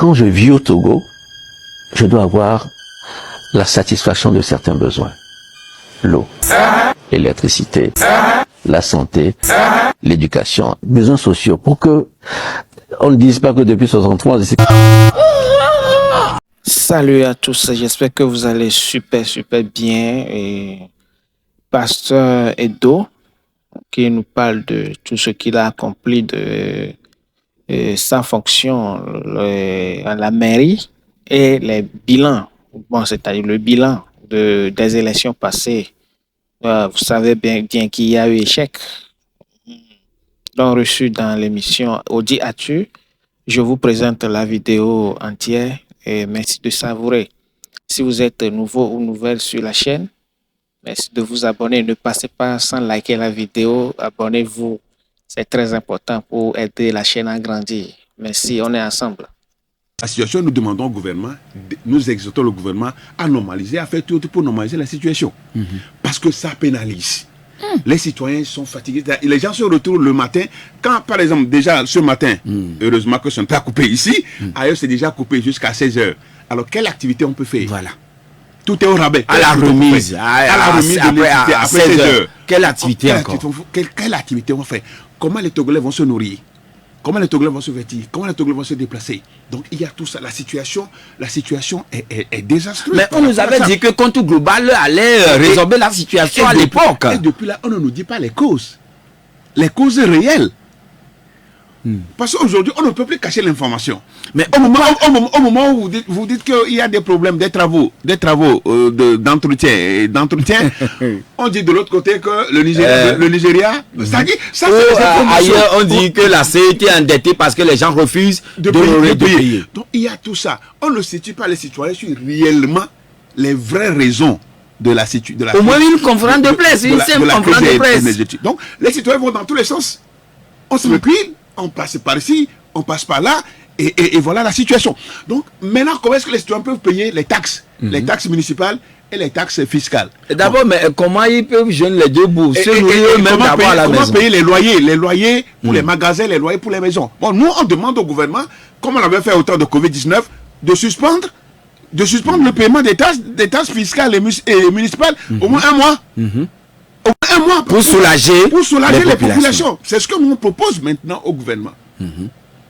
quand je vis au Togo, je dois avoir la satisfaction de certains besoins. L'eau, l'électricité, la santé, l'éducation, besoins sociaux, pour que on ne dise pas que depuis 63 ans, Salut à tous, j'espère que vous allez super bien. Et Pasteur Edo, qui nous parle de tout ce qu'il a accompli de sa fonction à la mairie et les bilans, bon, c'est-à-dire le bilan des élections passées. Vous savez bien qu'il y a eu échec. Donc, reçu dans l'émission Audi Atu, je vous présente la vidéo entière et merci de savourer. Si vous êtes nouveau ou nouvelle sur la chaîne, merci de vous abonner. Ne passez pas sans liker la vidéo. Abonnez-vous. C'est très important pour aider la chaîne à grandir. Merci, on est ensemble. La situation, nous demandons au gouvernement, nous exhortons le gouvernement à normaliser, à faire tout pour normaliser la situation. Parce que ça pénalise. Les citoyens sont fatigués. Les gens se retrouvent le matin. Quand, par exemple, déjà ce matin, heureusement que ce n'est pas coupé ici, ailleurs c'est déjà coupé jusqu'à 16h. Alors, quelle activité on peut faire? Voilà. Tout est au rabais. À la remise. À la remise après 16h. Quelle activité encore? Quelle activité on fait? Comment les Togolais vont se nourrir? Comment les Togolais vont se vêtir? Comment les Togolais vont se déplacer? Donc il y a tout ça. La situation est désastreuse. Mais on nous avait dit que compte global allait résorber la situation à l'époque. Et depuis là, on ne nous dit pas les causes. Les causes réelles. Parce qu'aujourd'hui, on ne peut plus cacher l'information. Mais au moment où vous dites qu'il y a des problèmes, des travaux d'entretien, on dit de l'autre côté que le Nigeria, ça dit, ça ailleurs, on dit que la CE était endettée parce que les gens refusent de payer. Donc il y a tout ça. On ne situe pas les citoyens sur réellement les vraies raisons de la situation. Au moins une conférence de presse, une simple conférence de presse. Donc les citoyens vont dans tous les sens. On se recule. On passe par ici, on passe par là, et voilà la situation. Donc, maintenant, comment est-ce que les citoyens peuvent payer les taxes municipales et les taxes fiscales? D'abord, mais comment ils peuvent joindre les deux bouts? Comment payer les loyers pour les magasins, les loyers pour les maisons? Bon, nous, on demande au gouvernement, comme on avait fait au temps de Covid-19, de suspendre le paiement des taxes fiscales et municipales au moins un mois. Un mois pour soulager les populations. C'est ce que nous propose maintenant au gouvernement.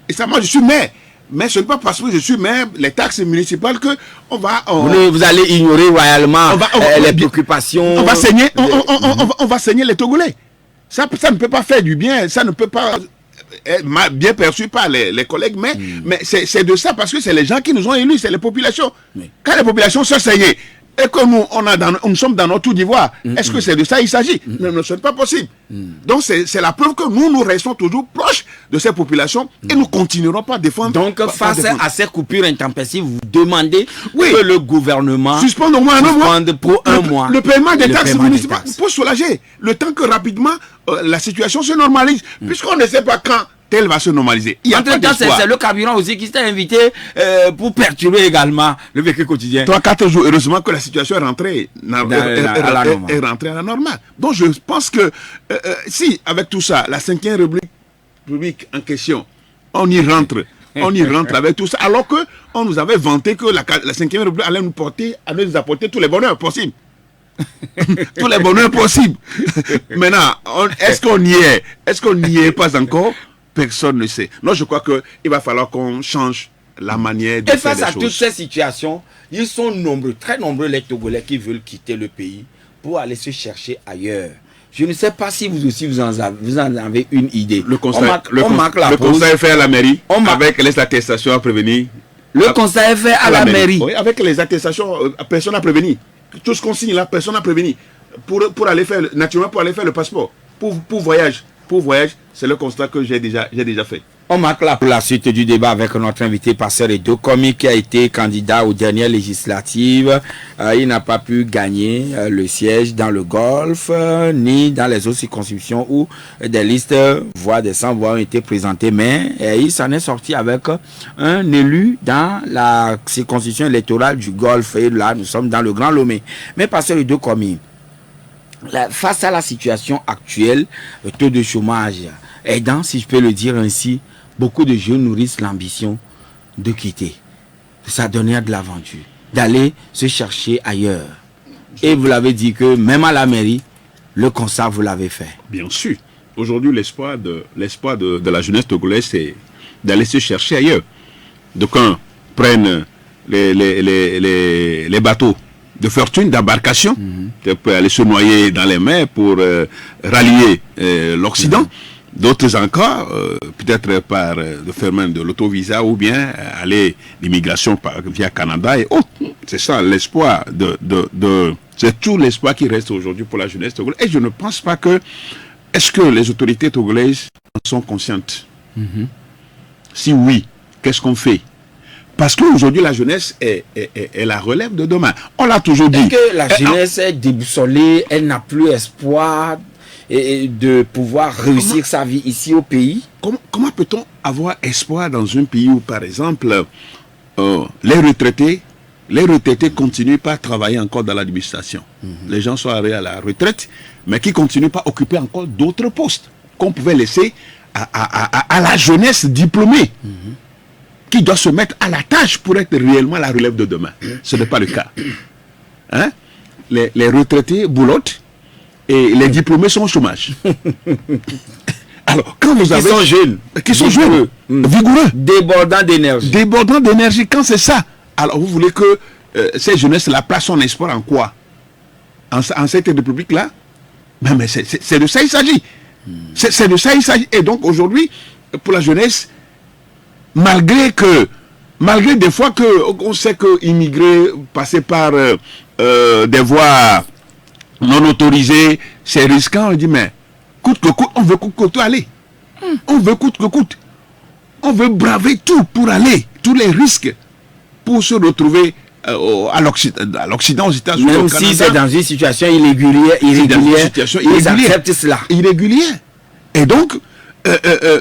Et ça, moi, je suis maire. Mais ce n'est pas parce que je suis maire, les taxes municipales que on va... vous allez ignorer royalement les préoccupations. On va saigner les Togolais. Ça ne peut pas faire du bien. Ça ne peut pas être bien perçu par les collègues. Mais c'est de ça, parce que c'est les gens qui nous ont élus, c'est les populations. Quand les populations sont saignées, et que nous sommes dans notre d'Ivoire, est-ce que c'est de ça qu'il s'agit? Non, ce n'est pas possible. Donc c'est la preuve que nous restons toujours proches de ces populations et nous continuerons pas à défendre. Donc face à ces coupures intempestives, vous demandez que le gouvernement suspende au moins pour un mois le paiement des taxes municipales pour soulager le temps que rapidement la situation se normalise, puisqu'on ne sait pas quand tel va se normaliser. Entre-temps, c'est le carburant aussi qui s'est invité pour perturber également le vécu quotidien. 3-4 jours, heureusement que la situation est rentrée à la normale. Donc je pense que si, avec tout ça, la 5e République en question, on y rentre avec tout ça, alors qu'on nous avait vanté que la 5e République allait nous apporter tous les bonheurs possibles. Tous les bonheurs possibles. Maintenant, est-ce qu'on y est? Est-ce qu'on n'y est pas encore? Personne ne sait. Non, je crois qu'il va falloir qu'on change la manière de faire les choses. Et face à toutes ces situations, ils sont nombreux, très nombreux les Togolais qui veulent quitter le pays pour aller se chercher ailleurs. Je ne sais pas si vous aussi vous en avez une idée. Le constat est fait à la mairie avec les attestations à prévenir. Le constat est fait à la mairie. Oui, avec les attestations, personne n'a prévenu. Tout ce qu'on signe là, personne n'a prévenu. Pour aller faire, naturellement, pour aller faire le passeport. Pour voyage, c'est le constat que j'ai déjà fait. On marque là pour la suite du débat avec notre invité Pasteur Edo Komi qui a été candidat aux dernières législatives. Il n'a pas pu gagner le siège dans le Golfe ni dans les autres circonscriptions où des listes voix des sans voix ont été présentées. Mais il s'en est sorti avec un élu dans la circonscription électorale du Golfe. Et là, nous sommes dans le Grand Lomé. Mais Pasteur Edo Komi, face à la situation actuelle, le taux de chômage aidant, si je peux le dire ainsi, beaucoup de jeunes nourrissent l'ambition de quitter. ça donnait de l'aventure, d'aller se chercher ailleurs. Et vous l'avez dit que même à la mairie, le constat, vous l'avez fait. Bien sûr. Aujourd'hui, l'espoir de la jeunesse togolaise, c'est d'aller se chercher ailleurs. D'aucuns prennent les bateaux de fortune, d'embarcation, pour aller se noyer dans les mers pour rallier l'Occident. D'autres encore, peut-être par le phénomène de l'autovisa ou bien aller l'immigration via Canada et autres. C'est ça l'espoir c'est tout l'espoir qui reste aujourd'hui pour la jeunesse togolaise. Et je ne pense pas que... Est-ce que les autorités togolaises en sont conscientes? Si oui, qu'est-ce qu'on fait? Parce qu'aujourd'hui, la jeunesse est la relève de demain. On l'a toujours dit. Est-ce que la jeunesse est déboussolée, elle n'a plus espoir de pouvoir réussir sa vie ici au pays? Comment peut-on avoir espoir dans un pays où, par exemple, les retraités continuent pas à travailler encore dans l'administration. Les gens sont arrivés à la retraite, mais qui continuent pas à occuper encore d'autres postes qu'on pouvait laisser à la jeunesse diplômée, qui doit se mettre à la tâche pour être réellement la relève de demain. Ce n'est pas le cas. Hein? Les retraités boulotent et les diplômés sont au chômage. Alors, quand vous avez... Qui sont jeunes, vigoureux, débordants d'énergie. Quand c'est ça, alors vous voulez que ces jeunesses-là placent son espoir en quoi? En cette république-là? Mais c'est de ça il s'agit. C'est de ça il s'agit. Et donc aujourd'hui, pour la jeunesse, malgré des fois qu'on sait que immigrer, passer par des voies non autorisées, c'est risquant, on dit mais coûte que coûte, on veut coûte que coûte aller. On veut coûte que coûte. On veut braver tout pour aller, tous les risques, pour se retrouver à l'Occident, aux États-Unis, même si c'est dans une situation irrégulière, ils acceptent cela. Irrégulière. Et donc,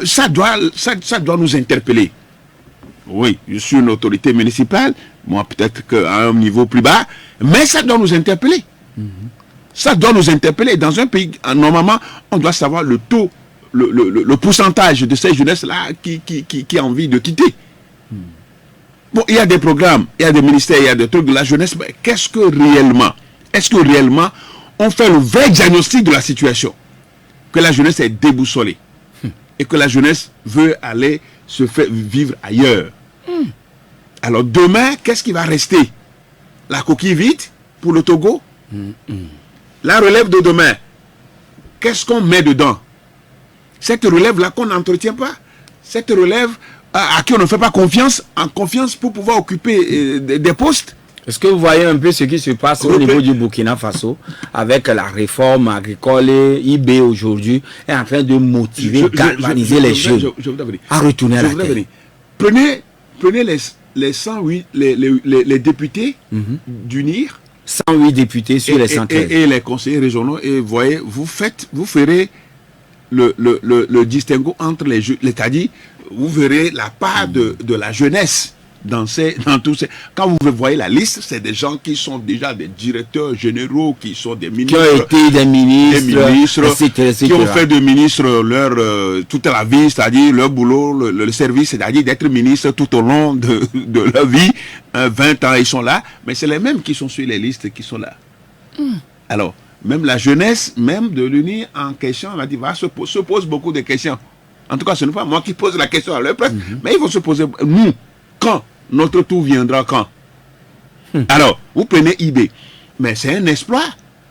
ça doit nous interpeller. Oui, je suis une autorité municipale, moi peut-être qu'à un niveau plus bas, mais ça doit nous interpeller. Ça doit nous interpeller. Dans un pays, normalement, on doit savoir le taux, le pourcentage de ces jeunesses-là qui a envie de quitter. Bon, il y a des programmes, il y a des ministères, il y a des trucs de la jeunesse, mais est-ce que réellement on fait le vrai diagnostic de la situation? Que la jeunesse est déboussolée et que la jeunesse veut aller se faire vivre ailleurs. Alors demain, qu'est-ce qui va rester? La coquille vide pour le Togo? La relève de demain, qu'est-ce qu'on met dedans? Cette relève-là qu'on n'entretient pas, cette relève à qui on ne fait pas confiance pour pouvoir occuper des postes. Est-ce que vous voyez un peu ce qui se passe au niveau du Burkina Faso avec la réforme agricole? IB aujourd'hui est en train de motiver, galvaniser les jeunes à retourner à la terre. Prenez les 108 les députés d'UNIR, 108 députés sur les 113 et les conseillers régionaux, et voyez, vous ferez le distinguo entre les jeunes, c'est-à-dire vous verrez la part de la jeunesse dans tous ces... Quand vous voyez la liste, c'est des gens qui sont déjà des directeurs généraux, qui sont des ministres, qui ont été des ministres, etc. Qui ont fait de ministres toute la vie, c'est-à-dire leur boulot, le service, c'est-à-dire d'être ministre tout au long de leur vie. 20 ans, ils sont là, mais c'est les mêmes qui sont sur les listes qui sont là. Alors, même la jeunesse, même de l'UNI en question, on a dit, se pose beaucoup de questions. En tout cas, ce n'est pas moi qui pose la question à leur place, mais il faut se poser, nous, quand notre tour viendra, quand? Alors, vous prenez IB, mais c'est un exploit.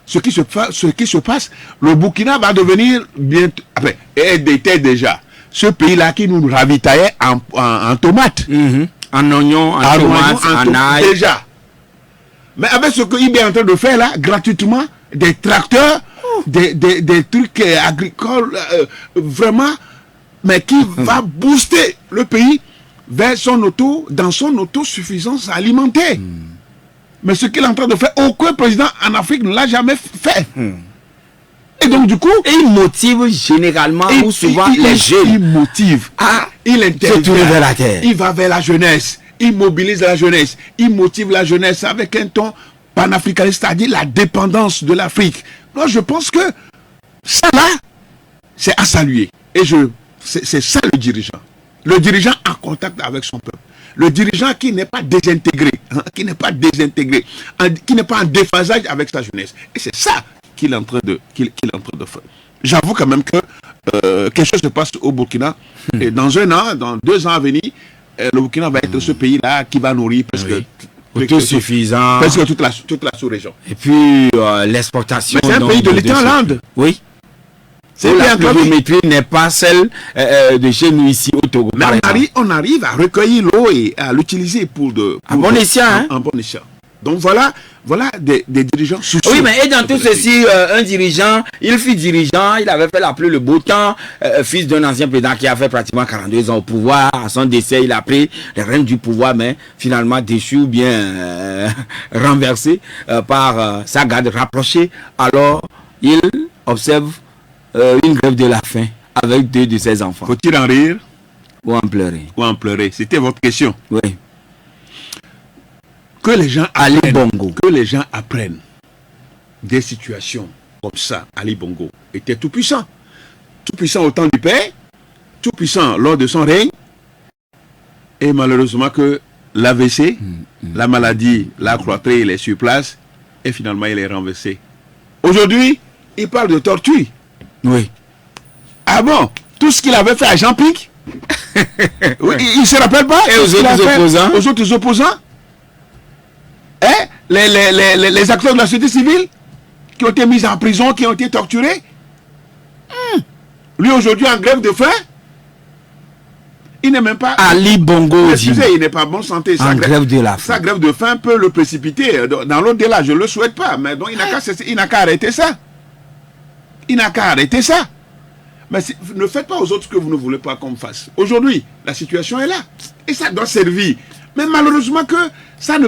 Ce qui se passe, le Burkina va devenir bientôt, après, et était déjà, ce pays-là qui nous ravitaillait en tomates. En oignons, en tomates, en ail. Déjà. Mais avec ce que IB est en train de faire là, gratuitement, des tracteurs, des trucs agricoles, vraiment, mais qui va booster le pays vers dans son autosuffisance alimentaire. Mais ce qu'il est en train de faire, aucun président en Afrique ne l'a jamais fait. Et donc du coup... Et il motive généralement ou souvent les jeunes. Il motive. Il intervient vers la terre. Il va vers la jeunesse. Il mobilise la jeunesse. Il motive la jeunesse avec un ton panafricaniste, c'est-à-dire la dépendance de l'Afrique. Moi, je pense que ça là, c'est à saluer. Et c'est ça le dirigeant. Le dirigeant en contact avec son peuple. le dirigeant qui n'est pas désintégré, qui n'est pas en déphasage avec sa jeunesse. Et c'est ça qu'il est en train de faire. J'avoue quand même que quelque chose se passe au Burkina. Et dans 1 an, dans 2 ans à venir, le Burkina va être ce pays-là qui va nourrir presque autosuffisant, presque toute la sous-région. Et puis l'exportation. Mais c'est un pays de l'État-land. Oui. La pluviométrie n'est pas celle de chez nous ici au Togo. Mais on arrive à recueillir l'eau et à l'utiliser pour bon escient. Un bon escient. Donc voilà des dirigeants soucieux. Oui, mais et dans tout ceci, un dirigeant, il fut dirigeant, il avait fait la pluie, le beau temps, fils d'un ancien président qui a fait pratiquement 42 ans au pouvoir. À son décès, il a pris les rênes du pouvoir, mais finalement déchu ou bien renversé par sa garde rapprochée. Alors, il observe une grève de la faim avec 2 de ses enfants. Faut-il en rire ou en pleurer? Ou en pleurer. C'était votre question. Oui. Que les gens apprennent des situations comme ça. Ali Bongo était tout puissant. Tout puissant au temps du père, tout puissant lors de son règne. Et malheureusement que l'AVC, la maladie l'a cloîtré, il est sur place. Et finalement, il est renversé. Aujourd'hui, il parle de torture. Oui. Ah bon? Tout ce qu'il avait fait à Jean-Pic, il ne se rappelle pas? Et aux autres opposants? Les acteurs de la société civile qui ont été mis en prison, qui ont été torturés. Lui aujourd'hui en grève de faim, il n'est même pas... Ali Bongo, il n'est pas en bonne santé. Sa grève de faim peut le précipiter dans l'au-delà. Je ne le souhaite pas, mais donc il n'a qu'à arrêter ça. Il n'a qu'à arrêter ça. Mais ne faites pas aux autres ce que vous ne voulez pas qu'on fasse. Aujourd'hui, la situation est là. Et ça doit servir. Mais malheureusement que ça ne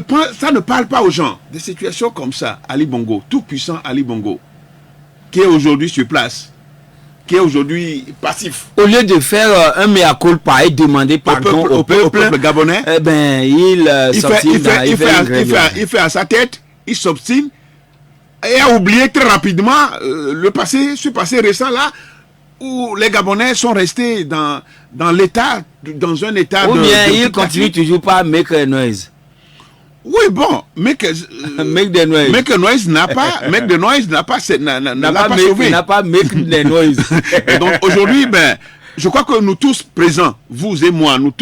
parle pas aux gens. Des situations comme ça, Ali Bongo, tout puissant Ali Bongo, qui est aujourd'hui sur place, qui est aujourd'hui passif. Au lieu de faire un mea culpa et demander pardon au peuple gabonais, il fait à sa tête, il s'obstine et a oublié très rapidement ce passé récent là, où les Gabonais sont restés dans un état ou bien il continue toujours pas make a noise. Oui, bon, make the noise. Make the noise n'a pas sauvé. N'a pas make the noise. Et donc aujourd'hui, je crois que nous tous présents, vous et moi, nous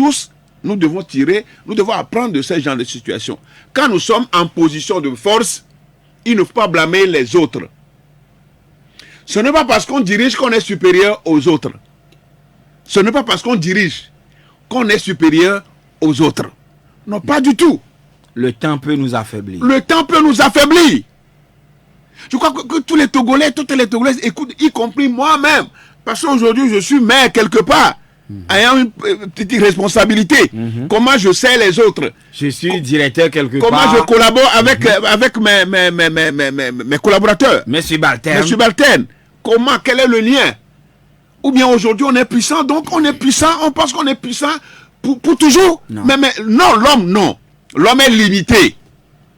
devons apprendre de ce genre de situation. Quand nous sommes en position de force, il ne faut pas blâmer les autres. Ce n'est pas parce qu'on dirige qu'on est supérieur aux autres. Ce n'est pas parce qu'on dirige qu'on est supérieur aux autres. Non, pas du tout. Le temps peut nous affaiblir. Le temps peut nous affaiblir. Je crois que tous les Togolais, toutes les Togolaises écoutent, y compris moi-même. Parce qu'aujourd'hui, je suis maire quelque part, ayant une petite responsabilité. Comment je sais les autres? Je suis directeur quelque part. Comment je collabore avec mes collaborateurs? Mes subalternes. Comment? Quel est le lien? Ou bien aujourd'hui, on est puissant, donc on est puissant, on pense qu'on est puissant pour toujours. Non. Mais non, l'homme, non. L'homme est limité.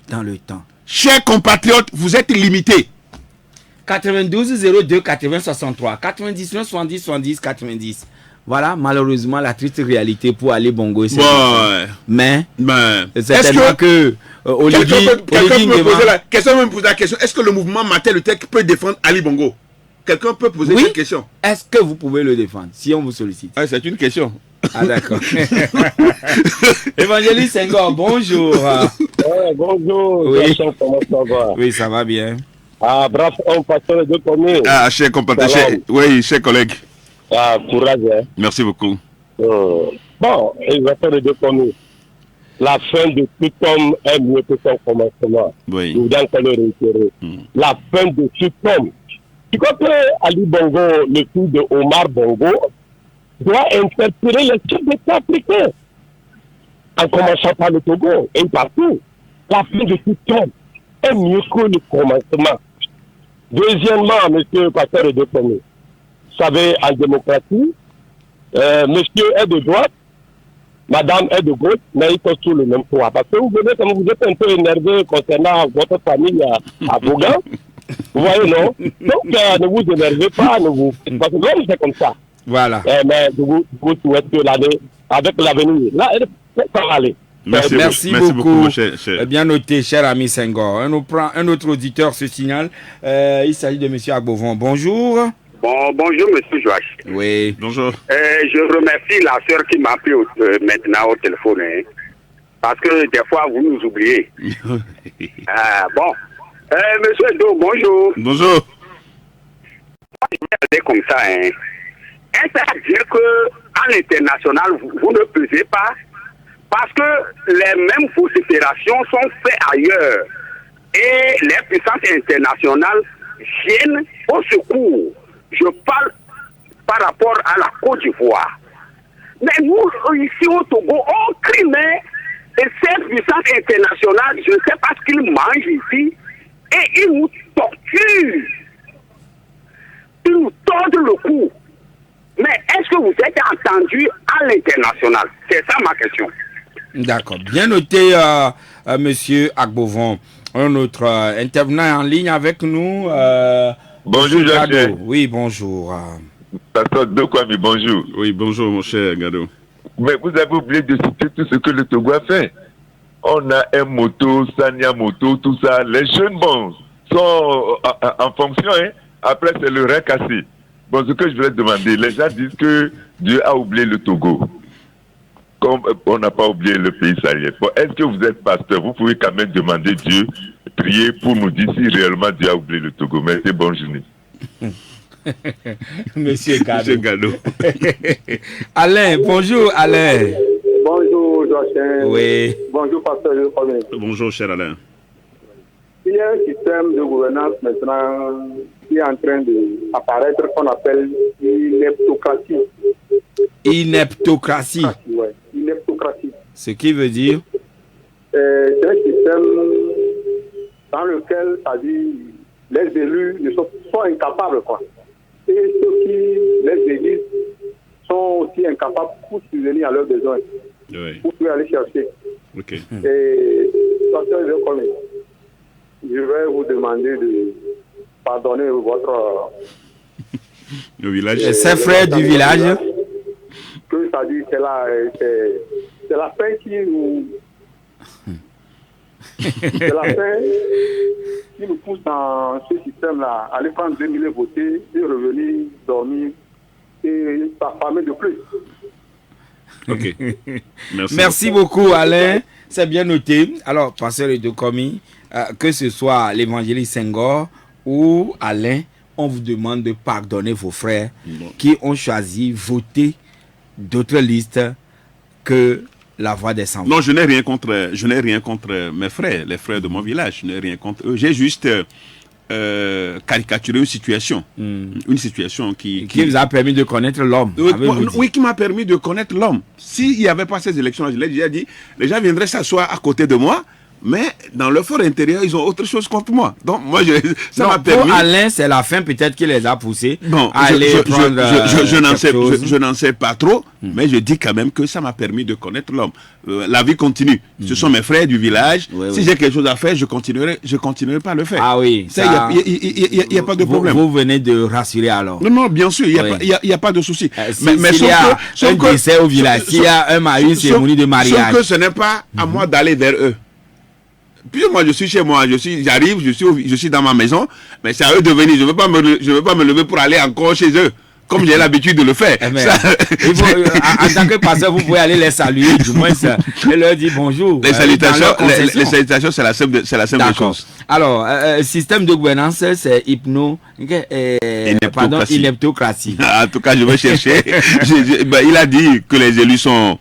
Dans le temps. Chers compatriotes, vous êtes limités. 92 02 80 63 99 70 70 90. Voilà, malheureusement, la triste réalité pour Ali Bongo. Mais certainement que quelqu'un peut me poser la question, est-ce que le mouvement Matel-le-Tech peut défendre Ali Bongo? Quelqu'un peut poser cette question? Est-ce que vous pouvez le défendre si on vous sollicite? C'est une question. Ah d'accord. Évangéliste Senghor, bonjour. Bonjour. Oui. Comment ça va? Oui, ça va bien. Ah, bravo, on passe les deux communes. Ah, cher compatriote, cher collègue. Ah, courage. Hein. Merci beaucoup. Bon, il va faire les deux communes. La fin de tout homme est mieux que son commencement. Oui. Nous devons le réitérer. La fin de tout homme. Tu crois que Ali Bongo, le fils de Omar Bongo, doit interpeller les chefs d'État africains, en commençant par le Togo et partout. La fin de tout homme est mieux que le commencement. Deuxièmement, monsieur Pasteur de Comé, vous savez, en démocratie, monsieur est de droite, madame est de gauche, mais ils sont sous le même poids. Parce que vous venez, comme vous êtes un peu énervé concernant votre famille à Bougan, vous voyez, non? Donc, ne vous énervez pas, parce que l'homme, c'est comme ça. Voilà. Mais je vous souhaite que l'année avec l'avenir. Là, ça va aller. Merci beaucoup. Bien noté, cher ami Senghor. On nous prend un autre auditeur ce signal. Il s'agit de M. Agbovon. Bonjour. Bonjour, M. Joachim. Oui. Bonjour. Je remercie la sœur qui m'a appelé maintenant au téléphone. Parce que des fois, vous nous oubliez. Monsieur Edo, bonjour. Bonjour. Moi, je vais aller comme ça. Est-ce à dire qu'à l'international, vous ne pesez pas? Parce que les mêmes vociférations sont faites ailleurs. Et les puissances internationales viennent au secours. Je parle par rapport à la Côte d'Ivoire. Mais nous, ici au Togo, on crie, mais ces puissances internationales, je ne sais pas ce qu'ils mangent ici, et ils nous torturent. Ils nous tordent le cou. Mais est-ce que vous êtes entendu à l'international? C'est ça ma question. D'accord. Bien noté, monsieur Agbovon. Un autre intervenant en ligne avec nous. Bonjour, Jacques. Oui, bonjour. Pasteur Dokwami, bonjour. Oui, bonjour, mon cher Gado. Mais vous avez oublié de citer tout ce que le Togo a fait. On a un moto, Sanya Moto, tout ça. Les jeunes, sont en fonction. Après, c'est le rein cassé. Bon, ce que je voulais demander, les gens disent que Dieu a oublié le Togo. Comme on n'a pas oublié le pays sahélien. Bon, est-ce que vous êtes pasteur? Vous pouvez quand même demander Dieu, prier pour nous dire si réellement Dieu a oublié le Togo. Merci, bonne journée. Monsieur Gado. Alain, bonjour Alain. Bonjour Joachim. Oui. Bonjour pasteur. Bonjour cher Alain. Il y a un système de gouvernance maintenant qui est en train d'apparaître qu'on appelle l'ineptocratie. Ineptocratie. Oui, ineptocratie. Ce qui veut dire? C'est un système dans lequel, c'est-à-dire, les élus sont incapables, quoi. Et ceux qui les élisent sont aussi incapables pour subvenir à leurs besoins. Oui. Pour pouvoir aller chercher. Ok. Et, je vais vous demander de pardonner votre... Le village. C'est frère du village. Que ça dit, c'est la fin qui nous... c'est la fin qui nous pousse dans ce système-là. Aller prendre 2 000 voter et revenir dormir et s'affamer de plus. Ok. Merci beaucoup Alain. C'est bien noté. Alors, pasteur Edokomi, que ce soit l'évangéliste Senghor ou Alain, on vous demande de pardonner vos frères qui ont choisi voter d'autres listes que la voix des sans-voix. Non, je n'ai rien contre mes frères, les frères de mon village. Je n'ai rien contre eux. J'ai juste caricaturé une situation. Une situation qui vous a permis de connaître l'homme. Oui, qui m'a permis de connaître l'homme. S'il n'y avait pas ces élections, je l'ai déjà dit, les gens viendraient s'asseoir à côté de moi, mais dans leur fort intérieur, ils ont autre chose contre moi. Donc, moi, ça m'a permis... Pour Alain, c'est la fin peut-être qui les a poussés à aller prendre... Je n'en sais pas trop, mais je dis quand même que ça m'a permis de connaître l'homme. La vie continue. Ce sont mes frères du village. Si j'ai quelque chose à faire, je continuerai pas à le faire. Ah oui. Il n'y a pas de problème. Vous venez de rassurer alors. Non, bien sûr, il n'y a pas de souci. Mais s'il y a un décès au village, s'il y a une cérémonie de mariage... Sauf que ce n'est pas à moi d'aller vers eux. Puis moi, je suis chez moi, j'arrive, je suis dans ma maison, mais c'est à eux de venir. Je ne veux pas me lever pour aller encore chez eux, comme j'ai l'habitude de le faire. En tant que pasteur, vous pouvez aller les saluer, du moins, et leur dire bonjour. Les salutations, c'est la simple des choses. Alors, système de gouvernance, c'est ineptocratie. En tout cas, je vais chercher. Il a dit que les élus sont...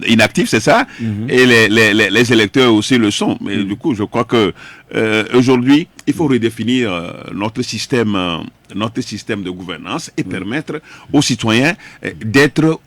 inactifs, c'est ça, et les électeurs aussi le sont. Mais du coup, je crois que aujourd'hui, il faut redéfinir notre système de gouvernance et permettre aux citoyens d'être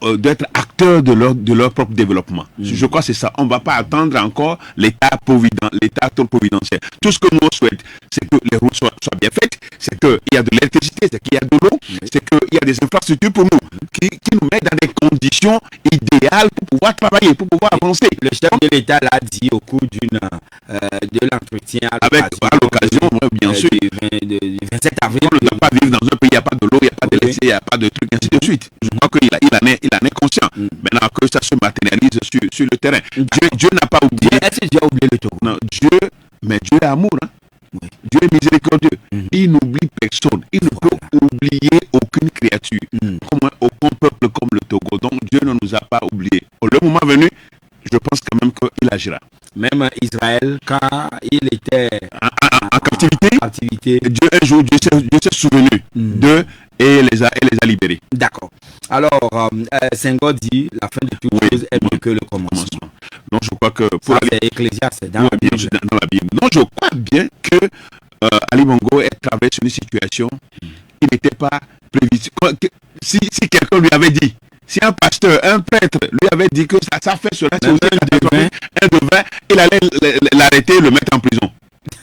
acteurs de leur propre développement. Je crois que c'est ça. On ne va pas attendre encore l'État providentiel. Tout ce que nous souhaitons, c'est que les routes soient bien faites, c'est qu'il y a de l'électricité, c'est qu'il y a de l'eau, c'est qu'il y a des infrastructures pour nous qui nous mettent dans des conditions idéales idéal pour pouvoir travailler, pour pouvoir avancer. Le chef de l'État l'a dit au cours de l'entretien à l'occasion, bien sûr. Du 27 avril. On ne doit pas vivre dans un pays, il n'y a pas de l'eau, il n'y a pas d'électricité, il n'y a pas de trucs, ainsi de suite. Je crois qu'il en est conscient. Maintenant que ça se matérialise sur le terrain. Dieu n'a pas oublié. Est-ce que Dieu a oublié le Togo? Non, Dieu est amour. Hein? Oui. Dieu est miséricordieux. Il n'oublie personne. Il ne peut oublier aucune créature. Comme aucun peuple comme le Togo. Donc Dieu ne nous a pas oubliés. Le moment venu, je pense quand même qu'il agira. Même Israël, quand il était en captivité, Dieu un jour, Dieu s'est souvenu d'eux et les a libérés. D'accord. Alors, Senghor dit la fin de toute chose est mieux que le commencement. Donc je crois que pour Ecclésiaste, dans la Bible. Donc je crois bien que Ali Bongo ait traversé une situation qui n'était pas prévisible. Si quelqu'un lui avait dit, si un pasteur, un prêtre lui avait dit que ça fait cela, un devin, il allait l'arrêter et le mettre en prison.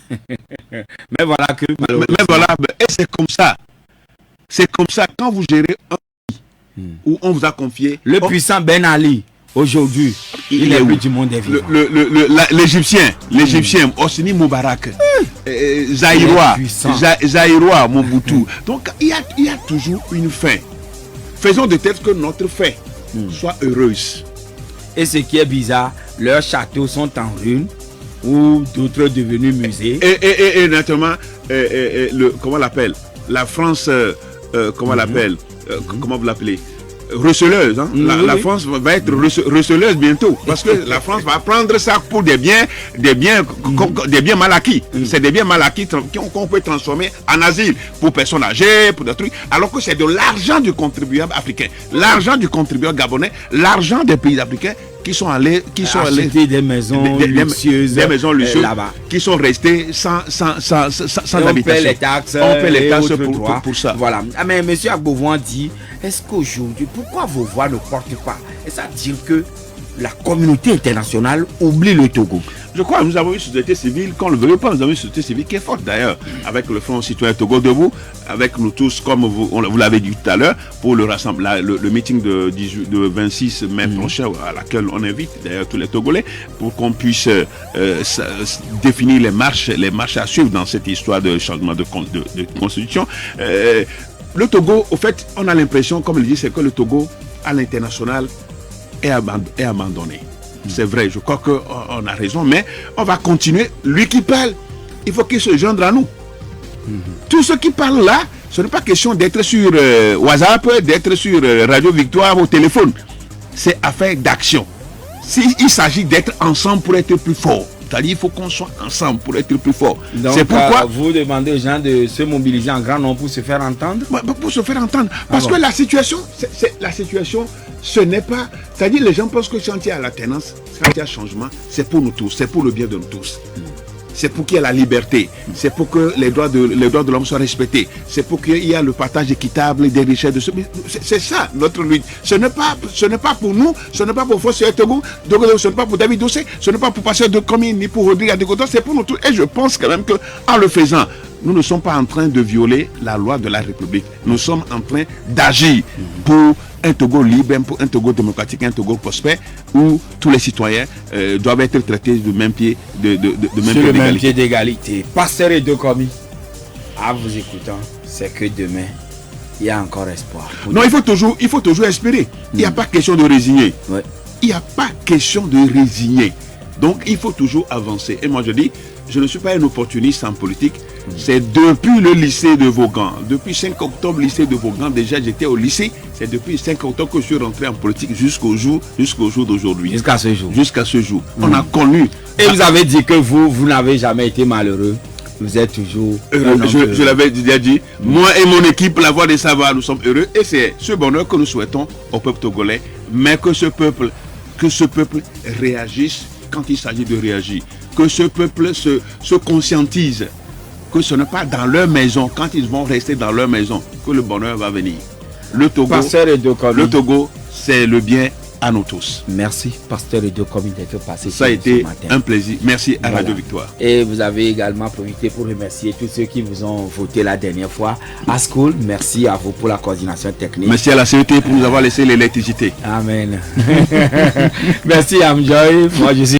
Mais voilà que et c'est comme ça. C'est comme ça quand vous gérez un pays où on vous a confié. Le puissant Ben Ali, aujourd'hui, il est plus du monde des vivants. L'Égyptien, Hosni Moubarak, Zaïrois, Mobutu. Donc il y a toujours une fin. Faisons de telle que notre fin soit heureuse. Et ce qui est bizarre, leurs châteaux sont en ruine ou d'autres devenus musées. Et naturellement, comment on l'appelle? La France, comment on l'appelle? Comment vous l'appelez? Receleuse. Hein? La France va être receleuse bientôt. Parce que la France va prendre ça pour des biens mal acquis. C'est des biens mal acquis qu'on peut transformer en asile pour personnes âgées, pour des trucs. Alors que c'est de l'argent du contribuable africain, l'argent du contribuable gabonais, l'argent des pays africains qui sont allés des maisons luxueuses, là-bas, qui sont restés sans habitation. On paie les taxes pour ça. Voilà. Mais M. Agbovouan dit, est-ce qu'aujourd'hui, pourquoi vos voix ne portent pas? Est-ce à dire que la communauté internationale oublie le Togo? Je crois que nous avons une société civile, qu'on ne le veut pas, nous avons une société civile qui est forte d'ailleurs, avec le Front Citoyen Togo Debout, avec nous tous, comme vous l'avez dit tout à l'heure, pour le rassemblement, le meeting de 26 mai prochain, à laquelle on invite d'ailleurs tous les Togolais, pour qu'on puisse définir les marches à suivre dans cette histoire de changement de constitution. Le Togo, au fait, on a l'impression, comme il dit, c'est que le Togo, à l'international, est abandonné. C'est vrai, je crois qu'on a raison, mais on va continuer. Lui qui parle, il faut qu'il se joindre à nous. Tous ceux qui parlent là, ce n'est pas question d'être sur WhatsApp, d'être sur Radio Victoire au téléphone. C'est affaire d'action. Il s'agit d'être ensemble pour être plus fort. C'est-à-dire qu'il faut qu'on soit ensemble pour être plus fort. C'est pourquoi vous demandez aux gens de se mobiliser en grand nombre pour se faire entendre. Pour se faire entendre. Parce que la situation, ce n'est pas... C'est-à-dire les gens pensent que quand il y a l'alternance, quand il y a changement, c'est pour nous tous, c'est pour le bien de nous tous. C'est pour qu'il y ait la liberté, c'est pour que les droits de l'homme soient respectés, c'est pour qu'il y ait le partage équitable des richesses de ce pays. C'est ça notre lutte. Ce n'est pas pour nous, ce n'est pas pour Fossé Togo, ce n'est pas pour David Dossé, ce n'est pas pour Pasteur de Comines ni pour Rodrigue Adekoto, c'est pour nous tous. Et je pense quand même qu'en le faisant, nous ne sommes pas en train de violer la loi de la République. Nous sommes en train d'agir pour un Togo libre, pour un Togo démocratique, un Togo prospère, où tous les citoyens doivent être traités du même pied d'égalité. Pasteur Edo Komi, à vous écoutant, c'est que demain, il y a encore espoir. Non, il faut toujours espérer. Il n'y a pas question de résigner. Ouais. Il n'y a pas question de résigner. Donc, il faut toujours avancer. Et moi, je dis, je ne suis pas un opportuniste en politique. C'est depuis le lycée de Vaughan, depuis 5 octobre, lycée de Vaughan, déjà j'étais au lycée. C'est depuis 5 octobre que je suis rentré en politique jusqu'au jour d'aujourd'hui. Jusqu'à ce jour. Jusqu'à ce jour. On a connu. Et vous avez dit que vous n'avez jamais été malheureux. Vous êtes toujours heureux. Je l'avais déjà dit. Moi et mon équipe, la Voix des Savoirs, nous sommes heureux. Et c'est ce bonheur que nous souhaitons au peuple togolais. Mais que ce peuple réagisse quand il s'agit de réagir. Que ce peuple se conscientise que ce n'est pas dans leur maison, quand ils vont rester dans leur maison, que le bonheur va venir. Le Togo, c'est le bien à nous tous. Merci, pasteur Edo Komi, d'être passé. Ça a été un plaisir. Merci à Radio Victoire. Et vous avez également profité pour remercier tous ceux qui vous ont voté la dernière fois. À School, merci à vous pour la coordination technique. Merci à la CET pour nous avoir laissé l'électricité. Amen. Merci Amjoy. Moi je suis...